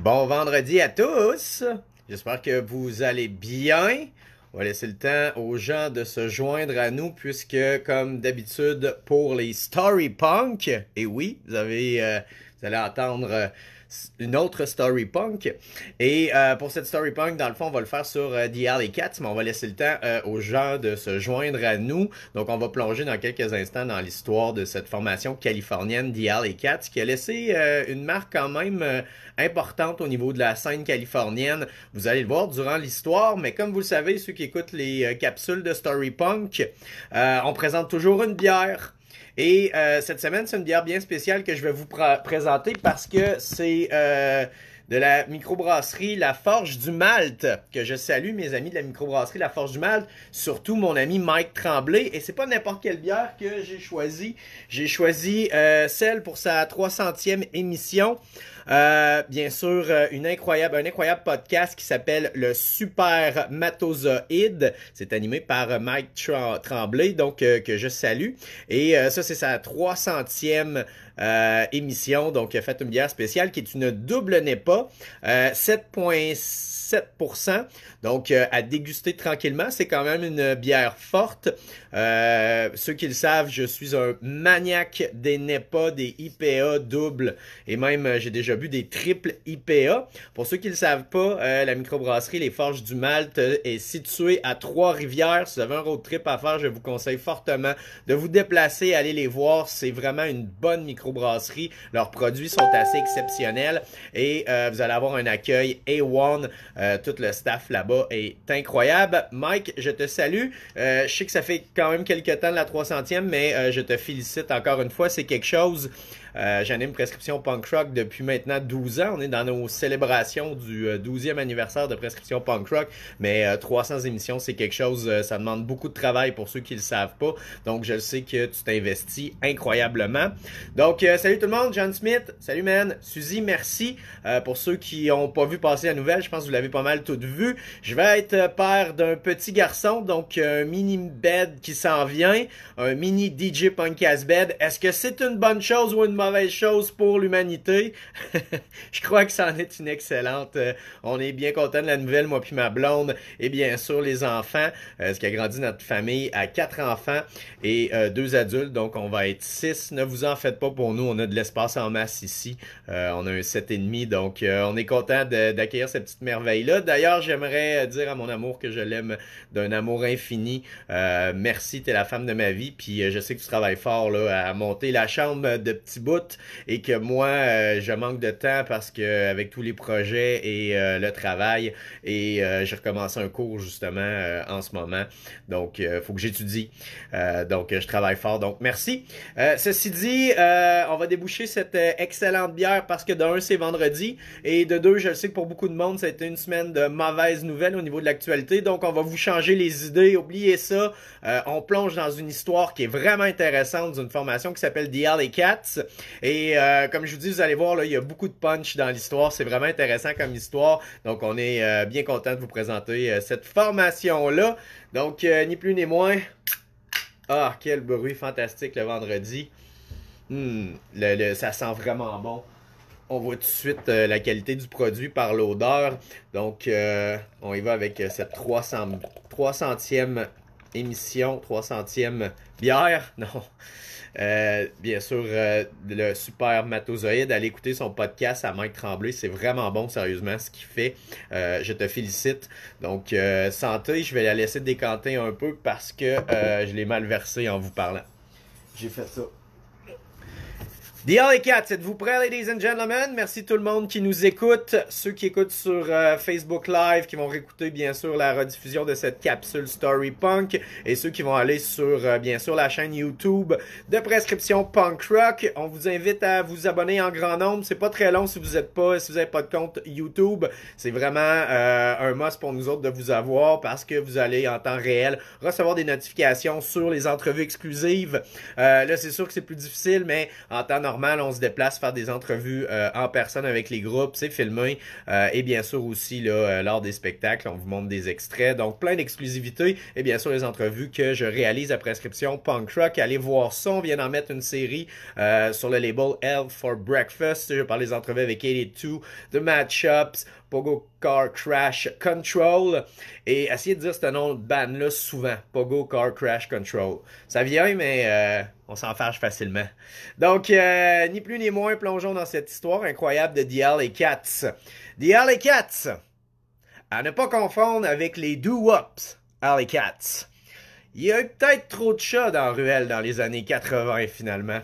Bon vendredi à tous! J'espère que vous allez bien. On va laisser le temps aux gens de se joindre à nous puisque, comme d'habitude, pour les Story Punk, et oui, vous allez entendre une autre Story Punk. Et pour cette Story Punk, dans le fond, on va le faire sur The Alley Cats, mais on va laisser le temps aux gens de se joindre à nous. Donc, on va plonger dans quelques instants dans l'histoire de cette formation californienne The Alley Cats qui a laissé une marque quand même importante au niveau de la scène californienne. Vous allez le voir durant l'histoire, mais comme vous le savez, ceux qui écoutent les capsules de Story Punk, on présente toujours une bière. Et cette semaine, c'est une bière bien spéciale que je vais vous présenter parce que c'est de la microbrasserie La Forge du Malte, que je salue, mes amis de la microbrasserie La Forge du Malte, surtout mon ami Mike Tremblay. Et c'est pas n'importe quelle bière que j'ai choisi. J'ai choisi celle pour sa 300e émission. Bien sûr, un incroyable podcast qui s'appelle le Super Matozoïde. C'est animé par Mike Tremblay, donc que je salue. Et ça, c'est sa 300e émission. Donc, il a fait une bière spéciale qui est une double NEPA, 7,7%. Donc, à déguster tranquillement. C'est quand même une bière forte. Ceux qui le savent, je suis un maniaque des NEPA, des IPA doubles. Et même, j'ai déjà bu des triples IPA. Pour ceux qui ne le savent pas, la microbrasserie Les Forges du Malte est située à Trois-Rivières. Si vous avez un road trip à faire, je vous conseille fortement de vous déplacer, aller les voir. C'est vraiment une bonne microbrasserie. Leurs produits sont assez exceptionnels et vous allez avoir un accueil A1. Tout le staff là-bas est incroyable. Mike, je te salue. Je sais que ça fait quand même quelques temps de la 300e, mais je te félicite encore une fois. C'est quelque chose. J'anime Prescription Punk Rock depuis maintenant 12 ans. On est dans nos célébrations du 12e anniversaire de Prescription Punk Rock. Mais 300 émissions, c'est quelque chose, ça demande beaucoup de travail pour ceux qui le savent pas. Donc, je le sais que tu t'investis incroyablement. Donc, salut tout le monde, John Smith. Salut, man. Suzy, merci. Pour ceux qui n'ont pas vu passer la nouvelle, je pense que vous l'avez pas mal toutes vu. Je vais être père d'un petit garçon, donc un mini bed qui s'en vient. Un mini DJ Punkcast bed. Est-ce que c'est une bonne chose ou une mauvaise chose pour l'humanité? Je crois que ça en est une excellente. On est bien content de la nouvelle, moi puis ma blonde, et bien sûr les enfants, ce qui a grandi notre famille à 4 enfants et 2 adultes, donc on va être 6. Ne vous en faites pas pour nous, on a de l'espace en masse ici. On a un 7,5, donc on est content d'accueillir cette petite merveille-là. D'ailleurs, j'aimerais dire à mon amour que je l'aime d'un amour infini. Merci, t'es la femme de ma vie, puis je sais que tu travailles fort là, à monter la chambre de petits bouts et que moi, je manque de temps parce que avec tous les projets et le travail et j'ai recommencé un cours justement en ce moment. Donc, faut que j'étudie. Donc, je travaille fort. Donc, merci. Ceci dit, on va déboucher cette excellente bière parce que d'un, c'est vendredi et de deux, je le sais que pour beaucoup de monde, ça a été une semaine de mauvaises nouvelles au niveau de l'actualité. Donc, on va vous changer les idées. Oubliez ça. On plonge dans une histoire qui est vraiment intéressante d'une formation qui s'appelle The Alley Cats. Et comme je vous dis, vous allez voir, là, il y a beaucoup de punch dans l'histoire. C'est vraiment intéressant comme histoire. Donc, on est bien content de vous présenter cette formation-là. Donc, ni plus ni moins. Ah, quel bruit fantastique le vendredi. Ça sent vraiment bon. On voit tout de suite la qualité du produit par l'odeur. Donc, on y va avec cette 300e émission, 300e bière. Non. Bien sûr, le Super Matozoïde, allez écouter son podcast à Mike Tremblay, c'est vraiment bon, sérieusement, ce qu'il fait. Je te félicite. Donc, santé, je vais la laisser décanter un peu parce que je l'ai mal versé en vous parlant. J'ai fait ça. The Alley Cats, êtes-vous prêts, ladies and gentlemen? Merci tout le monde qui nous écoute. Ceux qui écoutent sur Facebook Live, qui vont réécouter bien sûr la rediffusion de cette capsule Story Punk. Et ceux qui vont aller sur bien sûr la chaîne YouTube de Prescription Punk Rock. On vous invite à vous abonner en grand nombre. C'est pas très long si vous n'avez pas de compte YouTube. C'est vraiment un must pour nous autres de vous avoir parce que vous allez en temps réel recevoir des notifications sur les entrevues exclusives. Là, c'est sûr que c'est plus difficile, mais en temps normal, normal, on se déplace faire des entrevues en personne avec les groupes, c'est filmé, et bien sûr aussi là, lors des spectacles, on vous montre des extraits, donc plein d'exclusivités, et bien sûr les entrevues que je réalise à prescription Punk Rock. Allez voir ça, on vient d'en mettre une série sur le label Health for Breakfast, je parle des entrevues avec 82, The Matchups, Pogo Car Crash Control, et essayez de dire ce nom de band-là souvent, Pogo Car Crash Control. Ça vient, mais on s'en fâche facilement. Donc, ni plus ni moins, plongeons dans cette histoire incroyable de The Alley Cats. The Alley Cats, à ne pas confondre avec les Doo-Wops Alley Cats. Il y a eu peut-être trop de chats dans Ruelle dans les années 80, finalement.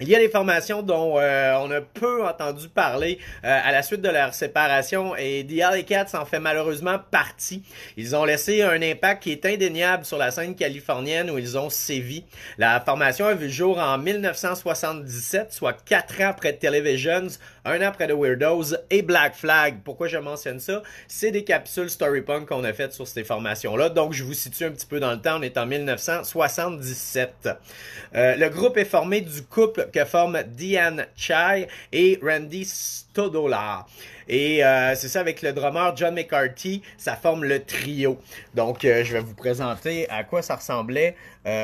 Il y a des formations dont on a peu entendu parler à la suite de leur séparation et The Alley Cats en fait malheureusement partie. Ils ont laissé un impact qui est indéniable sur la scène californienne où ils ont sévi. La formation a vu le jour en 1977, soit 4 ans après Televisions, 1 an après The Weirdos et Black Flag. Pourquoi je mentionne ça? C'est des capsules Storypunk qu'on a faites sur ces formations-là, donc je vous situe un petit peu dans le temps, on est en 1977. Le groupe est formé du couple que forment Diane Chai et Randy Stodola. Et c'est ça, avec le drummer John McCarthy, ça forme le trio. Donc, je vais vous présenter à quoi ça ressemblait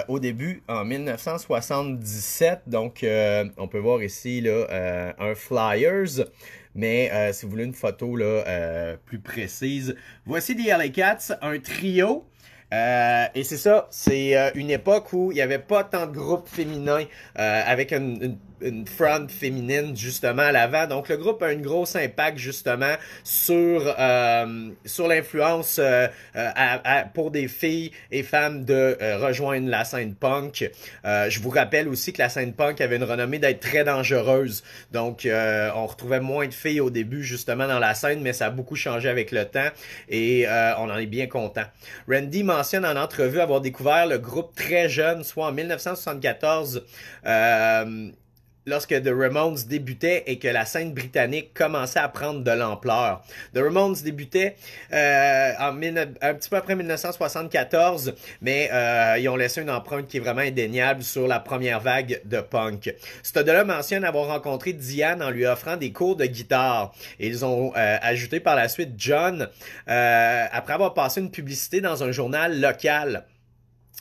au début, en 1977. Donc, on peut voir ici là, un Flyers. Mais si vous voulez une photo là, plus précise, voici The Alley Cats, un trio. Et c'est ça, c'est une époque où il n'y avait pas tant de groupes féminins avec une front féminine justement à l'avant. Donc le groupe a une grosse impact justement sur l'influence pour des filles et femmes de rejoindre la scène punk. Je vous rappelle aussi que la scène punk avait une renommée d'être très dangereuse. Donc on retrouvait moins de filles au début justement dans la scène, mais ça a beaucoup changé avec le temps et on en est bien content. Randy mentionne en entrevue avoir découvert le groupe très jeune, soit en 1974, lorsque The Ramones débutait et que la scène britannique commençait à prendre de l'ampleur. The Ramones débutait un petit peu après 1974, mais ils ont laissé une empreinte qui est vraiment indéniable sur la première vague de punk. Stodola mentionne avoir rencontré Diane en lui offrant des cours de guitare. Et ils ont ajouté par la suite John, après avoir passé une publicité dans un journal local.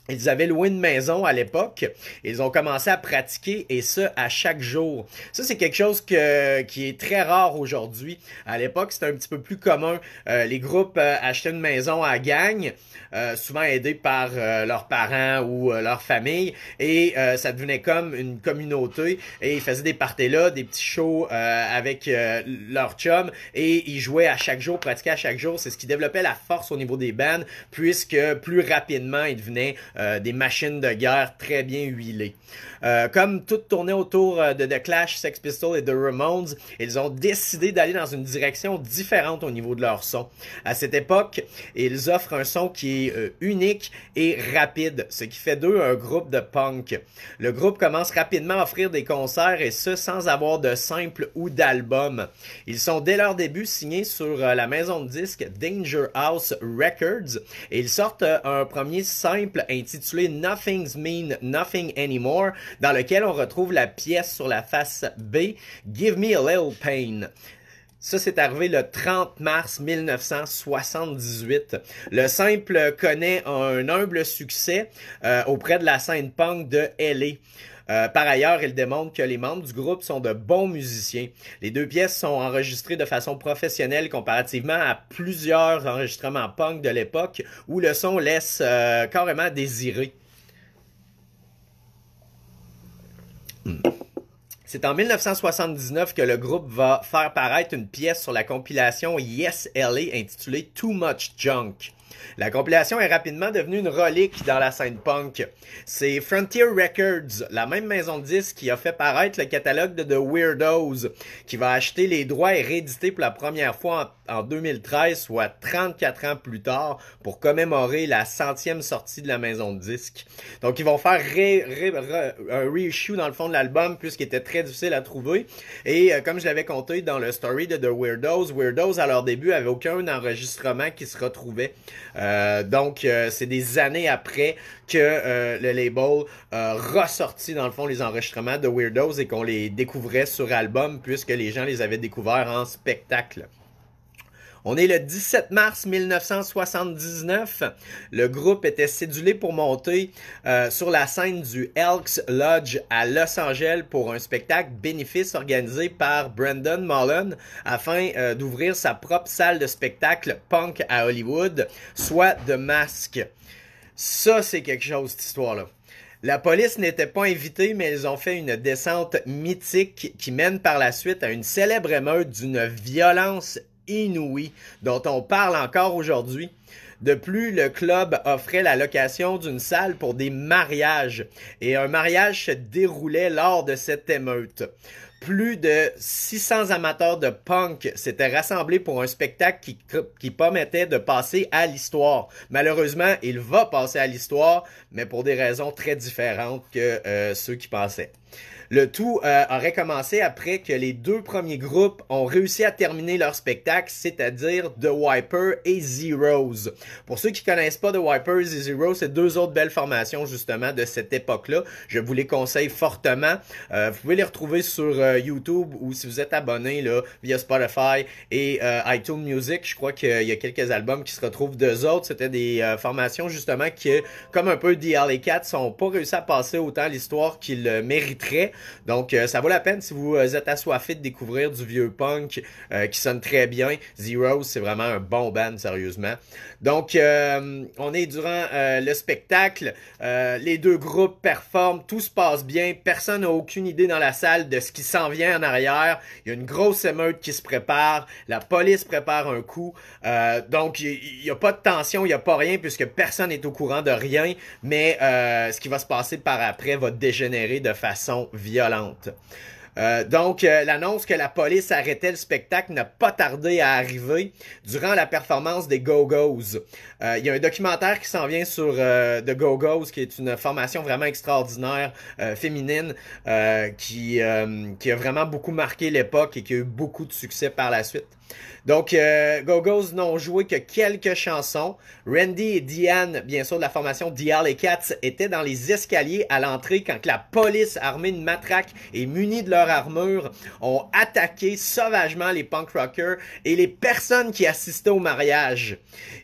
Ils avaient loué une maison à l'époque. Ils ont commencé à pratiquer et ça à chaque jour. Ça, c'est quelque chose qui est très rare aujourd'hui. À l'époque, c'était un petit peu plus commun. Les groupes achetaient une maison à gang, souvent aidés par leurs parents ou leur famille. Et ça devenait comme une communauté. Et ils faisaient des parties là, des petits shows avec leurs chums. Et ils jouaient à chaque jour, pratiquaient à chaque jour. C'est ce qui développait la force au niveau des bands, puisque plus rapidement, ils devenaient des machines de guerre très bien huilées. Comme tout tournait autour de The Clash, Sex Pistols et The Ramones, ils ont décidé d'aller dans une direction différente au niveau de leur son. À cette époque, ils offrent un son qui est unique et rapide, ce qui fait d'eux un groupe de punk. Le groupe commence rapidement à offrir des concerts et ce sans avoir de simple ou d'album. Ils sont dès leur début signés sur la maison de disques Danger House Records et ils sortent un premier simple intitulé Nothing's Mean Nothing Anymore, dans lequel on retrouve la pièce sur la face B, Give Me a Little Pain. Ça, c'est arrivé le 30 mars 1978. Le simple connaît un humble succès auprès de la scène punk de LA. Par ailleurs, il démontre que les membres du groupe sont de bons musiciens. Les deux pièces sont enregistrées de façon professionnelle comparativement à plusieurs enregistrements punk de l'époque où le son laisse carrément désirer. C'est en 1979 que le groupe va faire paraître une pièce sur la compilation Yes LA intitulée Too Much Junk. La compilation est rapidement devenue une relique dans la scène punk. C'est Frontier Records, la même maison de disques qui a fait paraître le catalogue de The Weirdos, qui va acheter les droits et rééditer pour la première fois en 2013, soit 34 ans plus tard, pour commémorer la 100e sortie de la maison de disques. Donc, ils vont faire un reissue dans le fond de l'album, puisqu'il était très difficile à trouver. Et comme je l'avais compté dans le story de The Weirdos, à leur début, avaient aucun enregistrement qui se retrouvait. Donc, c'est des années après que le label ressorti dans le fond les enregistrements de Weirdos et qu'on les découvrait sur album puisque les gens les avaient découverts en spectacle. On est le 17 mars 1979. Le groupe était cédulé pour monter sur la scène du Elks Lodge à Los Angeles pour un spectacle bénéfice organisé par Brendan Mullen afin d'ouvrir sa propre salle de spectacle punk à Hollywood, soit The Mask. Ça, c'est quelque chose, cette histoire-là. La police n'était pas invitée, mais ils ont fait une descente mythique qui mène par la suite à une célèbre émeute d'une violence inouïe dont on parle encore aujourd'hui. De plus, le club offrait la location d'une salle pour des mariages et un mariage se déroulait lors de cette émeute. Plus de 600 amateurs de punk s'étaient rassemblés pour un spectacle qui promettait de passer à l'histoire. Malheureusement, il va passer à l'histoire, mais pour des raisons très différentes que ceux qui pensaient. Le tout aurait commencé après que les deux premiers groupes ont réussi à terminer leur spectacle, c'est-à-dire The Wipers et Zeros. Pour ceux qui connaissent pas The Wipers et Zeros, c'est deux autres belles formations justement de cette époque-là. Je vous les conseille fortement. Vous pouvez les retrouver sur YouTube ou si vous êtes abonné là, via Spotify et iTunes Music. Je crois qu'il y a quelques albums qui se retrouvent d'eux autres. C'était des formations justement qui, comme un peu The Alley Cats, n'ont pas réussi à passer autant l'histoire qu'ils mériteraient. Donc, ça vaut la peine si vous êtes assoiffé de découvrir du vieux punk qui sonne très bien. Zeros, c'est vraiment un bon band, sérieusement. Donc, on est durant le spectacle. Les deux groupes performent, tout se passe bien. Personne n'a aucune idée dans la salle de ce qui s'en vient en arrière. Il y a une grosse émeute qui se prépare. La police prépare un coup. Donc, il n'y a pas de tension, il n'y a pas rien puisque personne n'est au courant de rien. Mais ce qui va se passer par après va dégénérer de façon violente. Donc, l'annonce que la police arrêtait le spectacle n'a pas tardé à arriver durant la performance des Go-Go's. Il y a un documentaire qui s'en vient sur The Go-Go's, qui est une formation vraiment extraordinaire, féminine, qui a vraiment beaucoup marqué l'époque et qui a eu beaucoup de succès par la suite. Donc, Go-Go's n'ont joué que quelques chansons. Randy et Diane, bien sûr de la formation The Alley Cats, étaient dans les escaliers à l'entrée quand la police, armée de matraques et munie de leur armure, ont attaqué sauvagement les punk rockers et les personnes qui assistaient au mariage.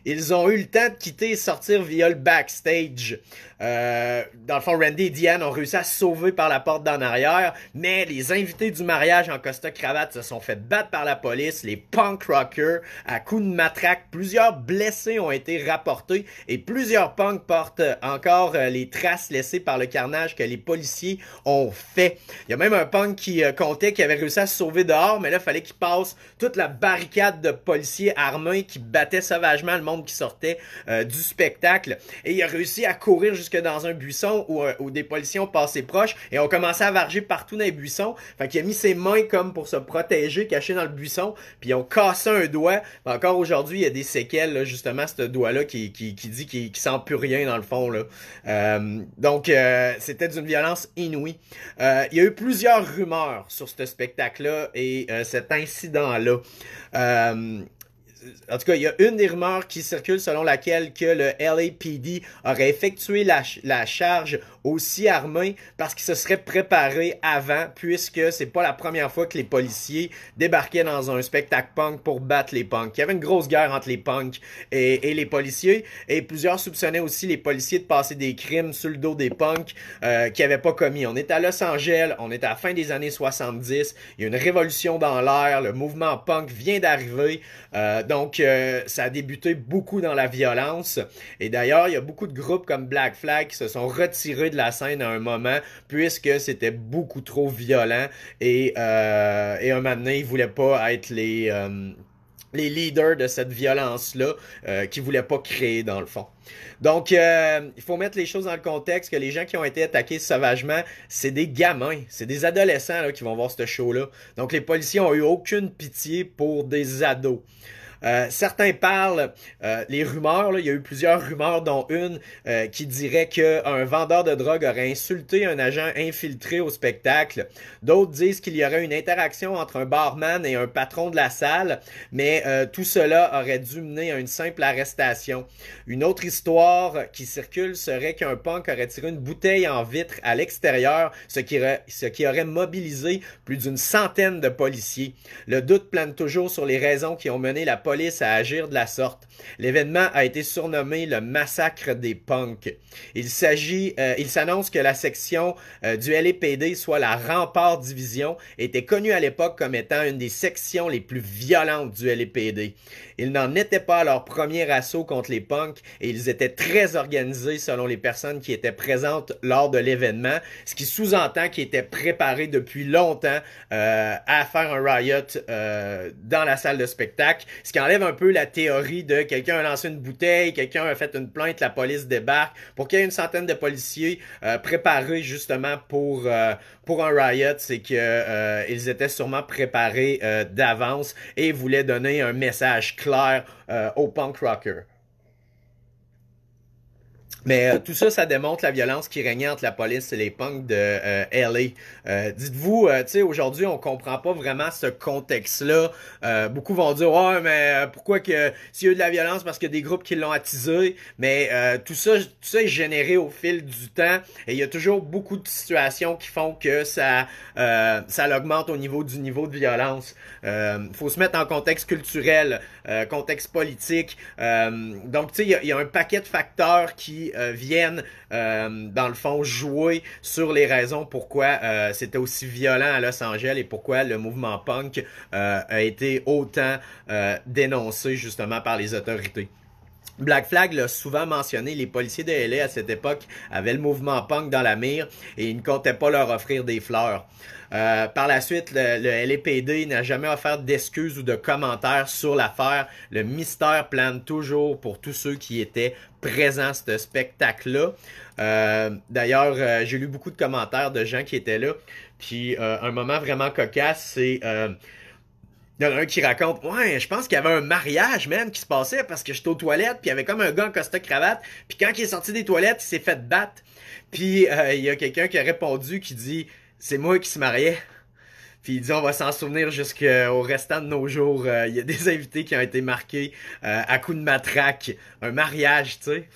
Ils ont eu le temps de quitter et sortir via le backstage. Dans le fond, Randy et Diane ont réussi à se sauver par la porte d'en arrière, mais les invités du mariage en costa-cravate se sont fait battre par la police, les punk rockers, à coups de matraque. Plusieurs blessés ont été rapportés et plusieurs punks portent encore les traces laissées par le carnage que les policiers ont fait. Il y a même un punk qui comptait qu'il avait réussi à se sauver dehors, mais là, il fallait qu'il passe toute la barricade de policiers armés qui battaient sauvagement le monde qui sortait du spectacle. Et il a réussi à courir jusque dans un buisson où des policiers ont passé proche et ont commencé à varger partout dans les buissons. Fait qu'il a mis ses mains comme pour se protéger, caché dans le buisson, puis ils ont cassé un doigt. Encore aujourd'hui, il y a des séquelles, là, justement, ce doigt-là qui dit qu'il sent plus rien dans le fond, là. Donc, c'était d'une violence inouïe. Il y a eu plusieurs rumeurs sur ce spectacle-là et cet incident-là. En tout cas, il y a une des rumeurs qui circule selon laquelle que le LAPD aurait effectué la charge aussi armé parce qu'il se serait préparé avant, puisque c'est pas la première fois que les policiers débarquaient dans un spectacle punk pour battre les punks. Il y avait une grosse guerre entre les punks et les policiers, et plusieurs soupçonnaient aussi les policiers de passer des crimes sur le dos des punks qu'ils n'avaient pas commis. On est à Los Angeles, on est à la fin des années 70, il y a une révolution dans l'air, le mouvement punk vient d'arriver, donc ça a débuté beaucoup dans la violence, et d'ailleurs il y a beaucoup de groupes comme Black Flag qui se sont retirés de la scène à un moment puisque c'était beaucoup trop violent et un moment donné ils voulaient pas être les leaders de cette violence-là qu'ils voulaient pas créer dans le fond. Donc, il faut mettre les choses dans le contexte que les gens qui ont été attaqués sauvagement, c'est des gamins, c'est des adolescents là, qui vont voir ce show-là. Donc, les policiers ont eu aucune pitié pour des ados. Certains parlent, les rumeurs, là, il y a eu plusieurs rumeurs, dont une qui dirait qu'un vendeur de drogue aurait insulté un agent infiltré au spectacle. D'autres disent qu'il y aurait une interaction entre un barman et un patron de la salle, mais tout cela aurait dû mener à une simple arrestation. Une autre histoire qui circule serait qu'un punk aurait tiré une bouteille en vitre à l'extérieur, ce qui aurait mobilisé plus d'une centaine de policiers. Le doute plane toujours sur les raisons qui ont mené la police à agir de la sorte. L'événement a été surnommé le massacre des punks. Il s'annonce que la section du LAPD, soit la Rempart Division, était connue à l'époque comme étant une des sections les plus violentes du LAPD. Ils n'en étaient pas à leur premier assaut contre les punks et ils étaient très organisés selon les personnes qui étaient présentes lors de l'événement, ce qui sous-entend qu'ils étaient préparés depuis longtemps à faire un riot dans la salle de spectacle, ce qui enlève un peu la théorie de quelqu'un a lancé une bouteille, quelqu'un a fait une plainte, la police débarque, pour qu'il y ait une centaine de policiers préparés justement pour un riot, c'est que ils étaient sûrement préparés d'avance et voulaient donner un message clair aux punk rockers. Mais tout ça, ça démontre la violence qui régnait entre la police et les punks de LA. Dites-vous, tu sais, aujourd'hui, on comprend pas vraiment ce contexte-là. Beaucoup vont dire, ouais, mais pourquoi que s'il y a eu de la violence parce qu'il y a des groupes qui l'ont attisé. Mais tout ça est généré au fil du temps. Et il y a toujours beaucoup de situations qui font que ça l'augmente au niveau du niveau de violence. Faut se mettre en contexte culturel, contexte politique. Donc, tu sais, il y a un paquet de facteurs qui viennent, dans le fond, jouer sur les raisons pourquoi c'était aussi violent à Los Angeles et pourquoi le mouvement punk a été autant dénoncé justement par les autorités. Black Flag l'a souvent mentionné, les policiers de LA à cette époque avaient le mouvement punk dans la mire et ils ne comptaient pas leur offrir des fleurs. Par la suite, le LAPD n'a jamais offert d'excuses ou de commentaires sur l'affaire. Le mystère plane toujours pour tous ceux qui étaient présents à ce spectacle-là. D'ailleurs, j'ai lu beaucoup de commentaires de gens qui étaient là. Puis un moment vraiment cocasse, c'est... il y en a un qui raconte, ouais, je pense qu'il y avait un mariage, man, qui se passait parce que j'étais aux toilettes, puis il y avait comme un gars en costard-cravate, puis quand il est sorti des toilettes, il s'est fait battre. Puis il y a quelqu'un qui a répondu, qui dit, c'est moi qui se mariais. Puis il dit, on va s'en souvenir jusqu'au restant de nos jours. Il y a des invités qui ont été marqués à coups de matraque. Un mariage, tu sais.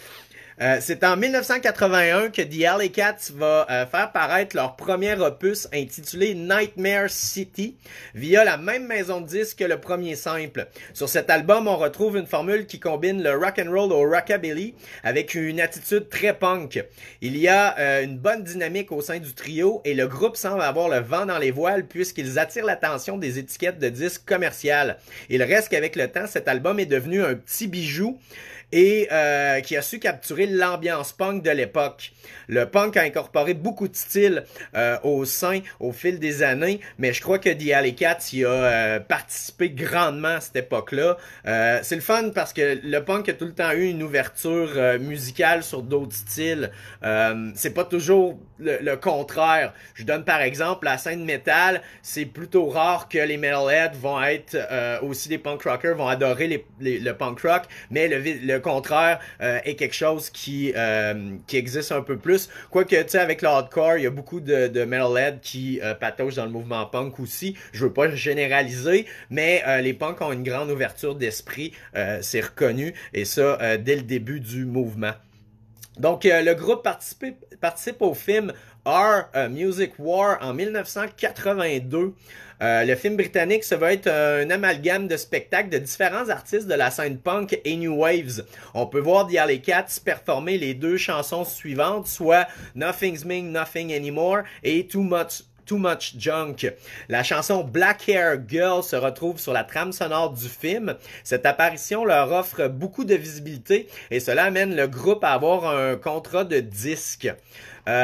C'est en 1981 que The Alley Cats va faire paraître leur premier opus intitulé Nightmare City via la même maison de disques que le premier simple. Sur cet album, on retrouve une formule qui combine le rock and roll au rockabilly avec une attitude très punk. Il y a une bonne dynamique au sein du trio et le groupe semble avoir le vent dans les voiles puisqu'ils attirent l'attention des étiquettes de disques commerciales. Il reste qu'avec le temps, cet album est devenu un petit bijou et qui a su capturer l'ambiance punk de l'époque. Le punk a incorporé beaucoup de styles au fil des années, mais je crois que The Alley Cats y a participé grandement à cette époque-là. C'est le fun parce que le punk a tout le temps eu une ouverture musicale sur d'autres styles. C'est pas toujours le contraire. Je donne par exemple la scène métal, c'est plutôt rare que les metalheads vont être aussi des punk rockers, vont adorer le punk rock, mais le contraire est quelque chose qui existe un peu plus. Quoique, tu sais, avec le hardcore, il y a beaucoup de metalheads qui patauchent dans le mouvement punk aussi. Je veux pas généraliser, mais les punks ont une grande ouverture d'esprit, c'est reconnu, et ça dès le début du mouvement. Donc, le groupe participe au film Our Music War en 1982. Le film britannique, ça va être un amalgame de spectacles de différents artistes de la scène punk et New Waves. On peut voir The Alley Cats performer les deux chansons suivantes, soit Nothing's Mean Nothing Anymore et Too Much Junk. La chanson Black Hair Girl se retrouve sur la trame sonore du film. Cette apparition leur offre beaucoup de visibilité et cela amène le groupe à avoir un contrat de disque.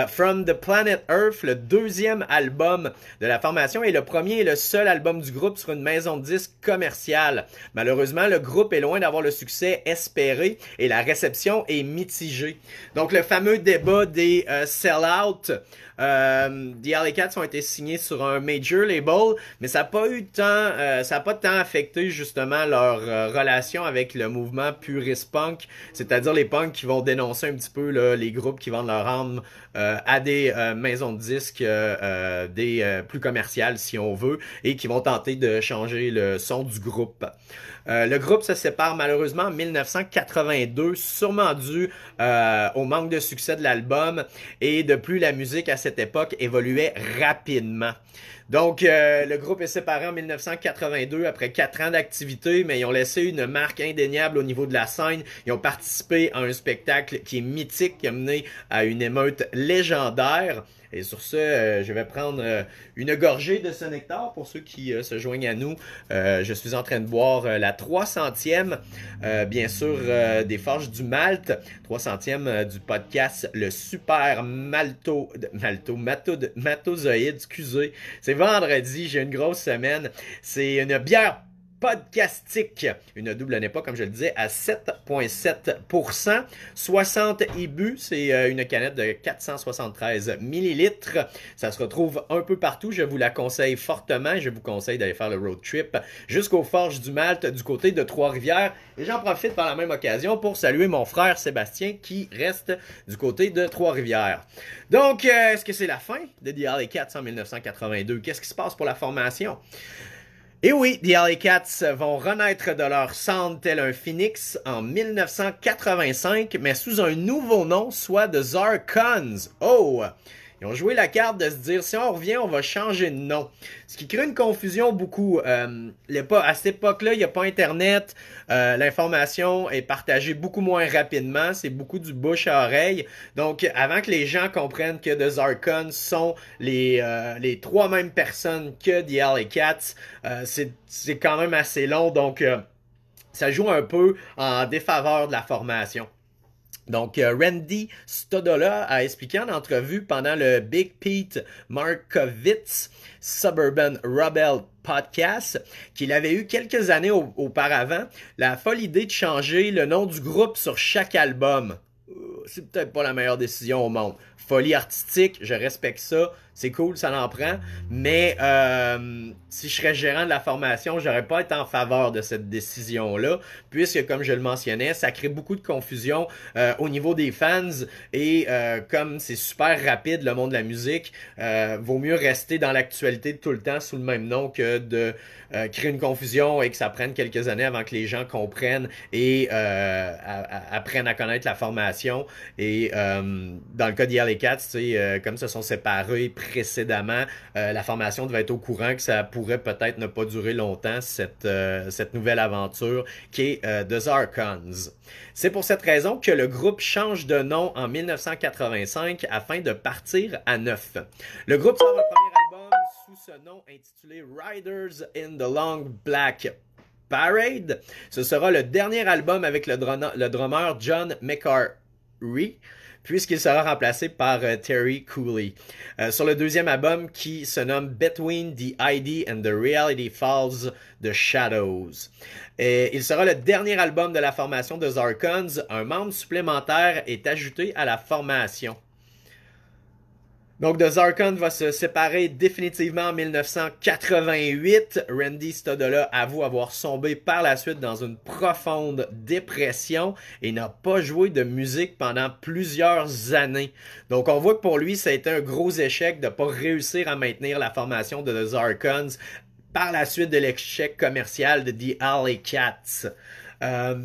From the Planet Earth, le deuxième album de la formation et le premier et le seul album du groupe sur une maison de disques commerciale. Malheureusement, le groupe est loin d'avoir le succès espéré et la réception est mitigée. Donc, le fameux débat des sell-out, The Alley Cats ont été signés sur un major label, mais ça n'a pas eu ça a pas tant affecté justement leur relation avec le mouvement purist punk, c'est-à-dire les punks qui vont dénoncer un petit peu là, les groupes qui vendent leur âme à des maisons de disques des plus commerciales si on veut, et qui vont tenter de changer le son du groupe. Le groupe se sépare malheureusement en 1982, sûrement dû au manque de succès de l'album, et de plus la musique à cette époque évoluait rapidement. Donc, le groupe est séparé en 1982 après 4 ans d'activité, mais ils ont laissé une marque indéniable au niveau de la scène. Ils ont participé à un spectacle qui est mythique, qui a mené à une émeute légendaire. Et sur ce, je vais prendre une gorgée de ce nectar pour ceux qui se joignent à nous. Je suis en train de boire la 300e, bien sûr, des Forges du Malte, 300e du podcast Le Super Maltozoïde, excusez. C'est vendredi, j'ai une grosse semaine. C'est une bière podcastique, une double n'est pas, comme je le disais, à 7,7%. 60 IBU, c'est une canette de 473 millilitres. Ça se retrouve un peu partout. Je vous la conseille fortement. Je vous conseille d'aller faire le road trip jusqu'aux Forges du Malte du côté de Trois-Rivières. Et j'en profite par la même occasion pour saluer mon frère Sébastien qui reste du côté de Trois-Rivières. Donc, est-ce que c'est la fin de The Alley Cats en 1982? Qu'est-ce qui se passe pour la formation? Et oui, The Alley Cats vont renaître de leur cendre tel un phénix en 1985, mais sous un nouveau nom, soit The Zarkons. Oh! Ils ont joué la carte de se dire, si on revient, on va changer de nom. Ce qui crée une confusion beaucoup. À cette époque-là, il n'y a pas Internet. L'information est partagée beaucoup moins rapidement. C'est beaucoup du bouche à oreille. Donc, avant que les gens comprennent que The Zarkons sont les 3 mêmes personnes que The Alley Cats, c'est quand même assez long. Donc, ça joue un peu en défaveur de la formation. Donc, Randy Stodola a expliqué en entrevue pendant le Big Pete Markovitz Suburban Rebel podcast qu'il avait eu quelques années auparavant la folle idée de changer le nom du groupe sur chaque album. C'est peut-être pas la meilleure décision au monde. Folie artistique, je respecte ça. C'est cool, ça en prend. Mais si je serais gérant de la formation, j'aurais pas été en faveur de cette décision-là, puisque, comme je le mentionnais, ça crée beaucoup de confusion au niveau des fans. Et comme c'est super rapide, le monde de la musique, vaut mieux rester dans l'actualité tout le temps sous le même nom que de créer une confusion et que ça prenne quelques années avant que les gens comprennent et apprennent à connaître la formation. Et dans le cas d'Hier les Cats, comme se sont séparés précédemment, la formation devait être au courant que ça pourrait peut-être ne pas durer longtemps, cette nouvelle aventure qui est The Zarkons. C'est pour cette raison que le groupe change de nom en 1985 afin de partir à neuf. Le groupe sort un premier album sous ce nom intitulé Riders in the Long Black Parade. Ce sera le dernier album avec le drummer John McCarthy, puisqu'il sera remplacé par Terry Cooley. Sur le deuxième album qui se nomme Between the ID and the Reality Falls the Shadows. Et il sera le dernier album de la formation de Zarkons. Un membre supplémentaire est ajouté à la formation. Donc, The Zarkons va se séparer définitivement en 1988. Randy Stodola avoue avoir sombré par la suite dans une profonde dépression et n'a pas joué de musique pendant plusieurs années. Donc, on voit que pour lui, ça a été un gros échec de ne pas réussir à maintenir la formation de The Zarkons par la suite de l'échec commercial de The Alley Cats.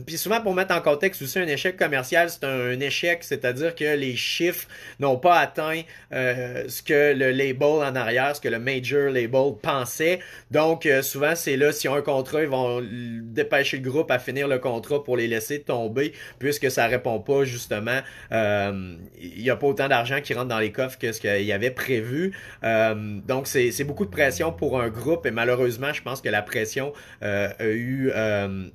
Puis souvent, pour mettre en contexte aussi, un échec commercial, c'est un échec, c'est-à-dire que les chiffres n'ont pas atteint ce que le label en arrière, ce que le major label pensait. Donc, souvent, c'est là, s'ils ont un contrat, ils vont dépêcher le groupe à finir le contrat pour les laisser tomber, puisque ça répond pas, justement, il n'y a pas autant d'argent qui rentre dans les coffres que ce qu'il y avait prévu. Donc, c'est beaucoup de pression pour un groupe, et malheureusement, je pense que la pression a eu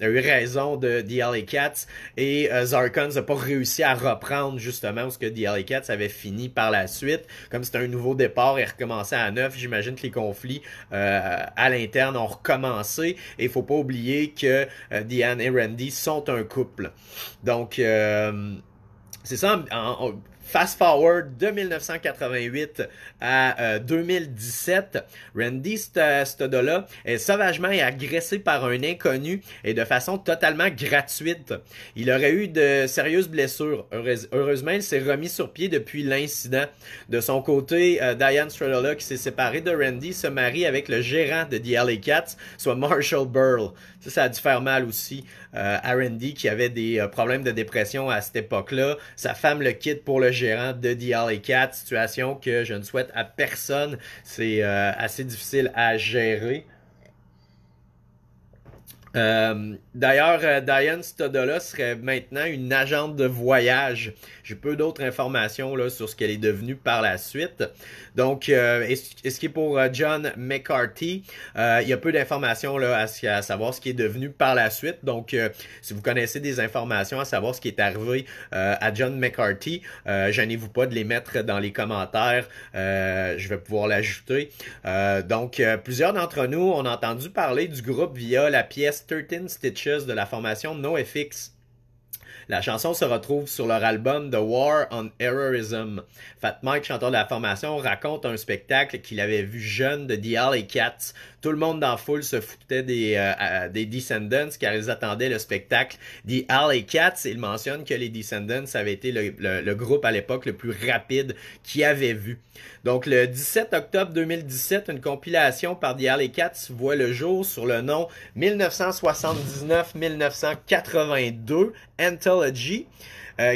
raison nom de The Alley Cats et Zarkons n'a pas réussi à reprendre justement ce que The Alley Cats avait fini par la suite. Comme c'était un nouveau départ et recommençait à neuf, j'imagine que les conflits à l'interne ont recommencé et il faut pas oublier que Diane et Randy sont un couple. Donc c'est ça, fast forward de 1988 à 2017, Randy Stodola est sauvagement agressé par un inconnu et de façon totalement gratuite. Il aurait eu de sérieuses blessures. Heureusement, il s'est remis sur pied depuis l'incident. De son côté, Diane Stodola, qui s'est séparée de Randy, se marie avec le gérant de The Alley Cats, soit Marshall Burl. Ça a dû faire mal aussi à Randy, qui avait des problèmes de dépression à cette époque-là. Sa femme le quitte pour le gérant de The Alley Cats, situation que je ne souhaite à personne. C'est assez difficile à gérer. D'ailleurs, Diane Stodola serait maintenant une agente de voyage. J'ai peu d'autres informations là sur ce qu'elle est devenue par la suite. Donc, ce qui est pour John McCarthy, il y a peu d'informations là à savoir ce qui est devenu par la suite. Donc, si vous connaissez des informations à savoir ce qui est arrivé à John McCarthy, gênez-vous pas de les mettre dans les commentaires. Je vais pouvoir l'ajouter. Donc, plusieurs d'entre nous ont entendu parler du groupe via la pièce 13 Stitches de la formation NoFX. La chanson se retrouve sur leur album The War on Errorism. Fat Mike, chanteur de la formation, raconte un spectacle qu'il avait vu jeune de The Alley Cats. Tout le monde dans la foule se foutait des Descendants car ils attendaient le spectacle The Alley Cats. Il mentionne que les Descendants avaient été le groupe à l'époque le plus rapide qu'il avait vu. Donc le 17 octobre 2017, une compilation par The Alley Cats voit le jour sur le nom 1979-1982 Anthology.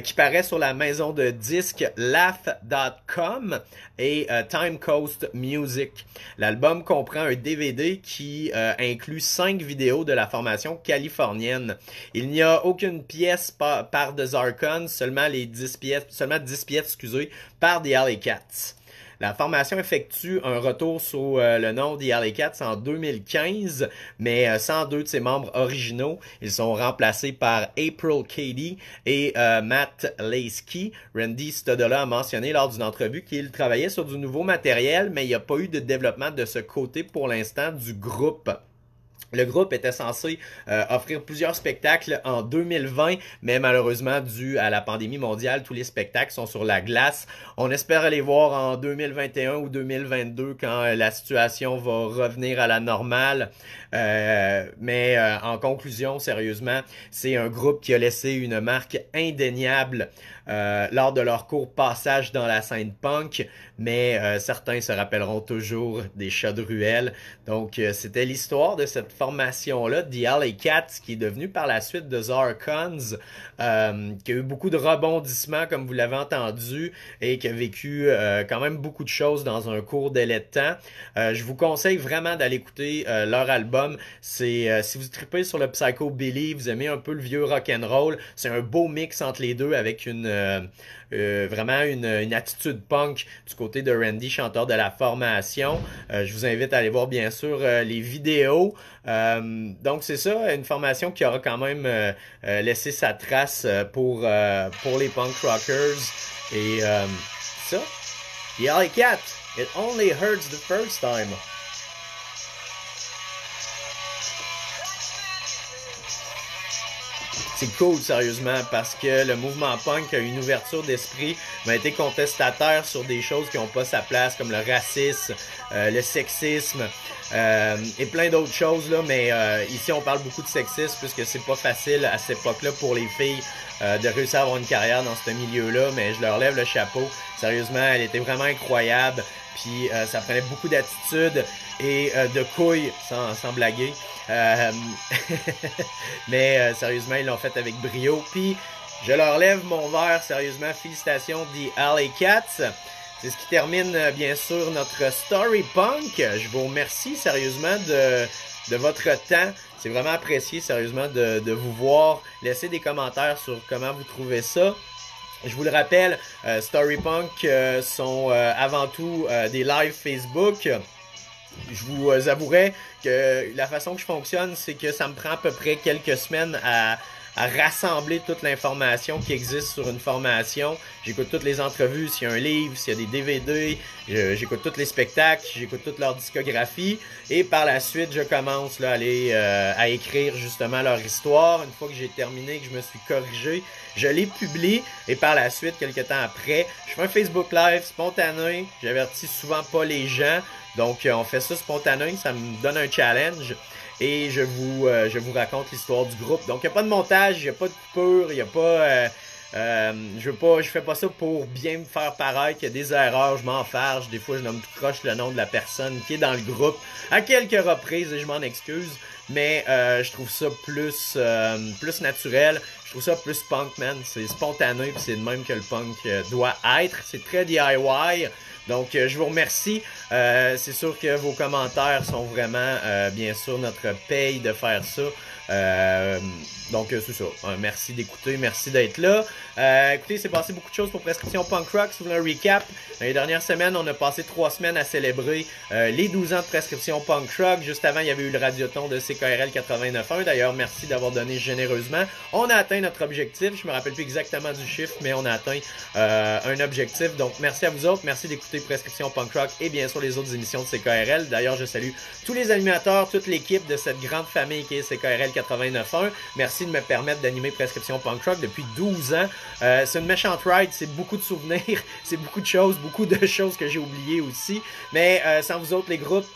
Qui paraît sur la maison de disques Laugh.com et Time Coast Music. L'album comprend un DVD qui inclut 5 vidéos de la formation californienne. Il n'y a aucune pièce par The Zarkons, seulement 10 pièces, par The Alley Cats. La formation effectue un retour sous le nom The Alley Cats en 2015, mais sans deux de ses membres originaux. Ils sont remplacés par April Cady et Matt Lasky. Randy Stodola a mentionné lors d'une entrevue qu'il travaillait sur du nouveau matériel, mais il n'y a pas eu de développement de ce côté pour l'instant du groupe. Le groupe était censé offrir plusieurs spectacles en 2020, mais malheureusement, dû à la pandémie mondiale, tous les spectacles sont sur la glace. On espère les voir en 2021 ou 2022 quand la situation va revenir à la normale. Mais en conclusion, sérieusement, c'est un groupe qui a laissé une marque indéniable lors de leur court passage dans la scène punk, mais certains se rappelleront toujours des chats de ruelle. Donc, c'était l'histoire de cette formation-là, The Alley Cats, qui est devenue par la suite de Zarkons, qui a eu beaucoup de rebondissements, comme vous l'avez entendu, et qui a vécu quand même beaucoup de choses dans un court délai de temps. Je vous conseille vraiment d'aller écouter leur album. C'est si vous tripez sur le psychobilly, vous aimez un peu le vieux rock'n'roll, c'est un beau mix entre les deux avec vraiment une attitude punk du côté de Randy, chanteur de la formation. Je vous invite à aller voir bien sûr les vidéos. Donc c'est ça, une formation qui aura quand même laissé sa trace pour les punk rockers. Et ça, The Alley Cat, it only hurts the first time. C'est cool, sérieusement, parce que le mouvement punk a une ouverture d'esprit, mais a été contestataire sur des choses qui n'ont pas sa place, comme le racisme, le sexisme, et plein d'autres choses, là. Mais ici, on parle beaucoup de sexisme, puisque c'est pas facile à cette époque-là pour les filles de réussir à avoir une carrière dans ce milieu-là, mais je leur lève le chapeau. Sérieusement, elle était vraiment incroyable, puis ça prenait beaucoup d'attitude et de couilles, sans blaguer. Mais sérieusement, ils l'ont fait avec brio. Puis je leur lève mon verre, sérieusement, félicitations The Alley Cats. C'est ce qui termine bien sûr notre Story Punk. Je vous remercie sérieusement de votre temps. C'est vraiment apprécié sérieusement de vous voir. Laissez des commentaires sur comment vous trouvez ça. Je vous le rappelle, Story Punk sont avant tout des lives Facebook. je vous avouerai que la façon que je fonctionne, c'est que ça me prend à peu près quelques semaines à rassembler toute l'information qui existe sur une formation. J'écoute toutes les entrevues, s'il y a un livre, s'il y a des DVD, j'écoute tous les spectacles, j'écoute toute leur discographie et par la suite, je commence là, à écrire justement leur histoire. Une fois que j'ai terminé, que je me suis corrigé, je les publie et par la suite, quelques temps après, je fais un Facebook Live spontané. J'avertis souvent pas les gens. Donc, on fait ça spontané, ça me donne un challenge et je vous raconte l'histoire du groupe. Donc, il n'y a pas de montage, il n'y a pas de coupure, il n'y a pas... je fais pas ça pour bien me faire paraître qu'il y a des erreurs, je m'en farge. Des fois, je nomme tout croche le nom de la personne qui est dans le groupe à quelques reprises et je m'en excuse. Mais je trouve ça plus naturel. Je trouve ça plus punk, man. C'est spontané puis c'est de même que le punk doit être. C'est très DIY. Donc, je vous remercie. C'est sûr que vos commentaires sont vraiment, bien sûr, notre paye de faire ça. Donc, c'est ça. Merci d'écouter, merci d'être là. Écoutez, c'est passé beaucoup de choses pour Prescription Punk Rock. Si vous voulez un recap, dans les dernières semaines, on a passé 3 semaines à célébrer les 12 ans de Prescription Punk Rock. Juste avant, il y avait eu le radioton de CKRL 89.1. D'ailleurs, merci d'avoir donné généreusement. On a atteint notre objectif. Je me rappelle plus exactement du chiffre, mais on a atteint un objectif. Donc, merci à vous autres. Merci d'écouter Prescription Punk Rock et bien sûr les autres émissions de CKRL. D'ailleurs, je salue tous les animateurs, toute l'équipe de cette grande famille qui est CKRL 89.1. Merci de me permettre d'animer Prescription Punk Rock depuis 12 ans. C'est une méchante ride, c'est beaucoup de souvenirs, c'est beaucoup de choses que j'ai oubliées aussi. Mais sans vous autres, les groupes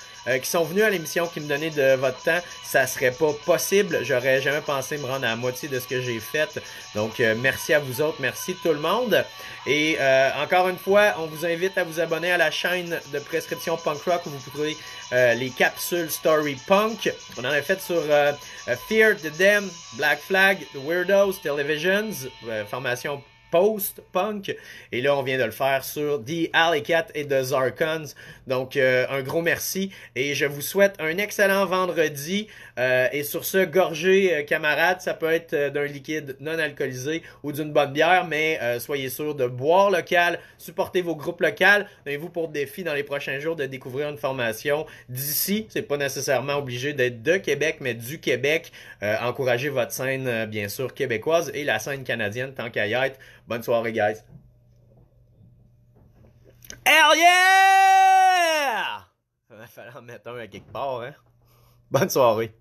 qui sont venus à l'émission, qui me donnaient de votre temps, ça serait pas possible. J'aurais jamais pensé me rendre à la moitié de ce que j'ai fait. Donc, merci à vous autres, merci tout le monde. Et encore une fois, on vous invite à vous abonner à la chaîne de Prescription Punk Rock où vous trouverez les capsules Story Punk. On en a fait sur Fear, The Damned, Black Flag, The Weirdos, Televisions, formation post-punk. Et là, on vient de le faire sur The Alley Cat et The Zarkons. Donc, un gros merci. Et je vous souhaite un excellent vendredi. Et sur ce, gorgez, camarades, ça peut être d'un liquide non alcoolisé ou d'une bonne bière, mais soyez sûrs de boire local, supportez vos groupes locaux. Donnez-vous pour défi dans les prochains jours de découvrir une formation d'ici. C'est pas nécessairement obligé d'être de Québec, mais du Québec. Encouragez votre scène, bien sûr, québécoise et la scène canadienne, tant qu'à y être. Bonne soirée, guys. Hell yeah! Il fallait en mettre un à quelque part, hein? Bonne soirée.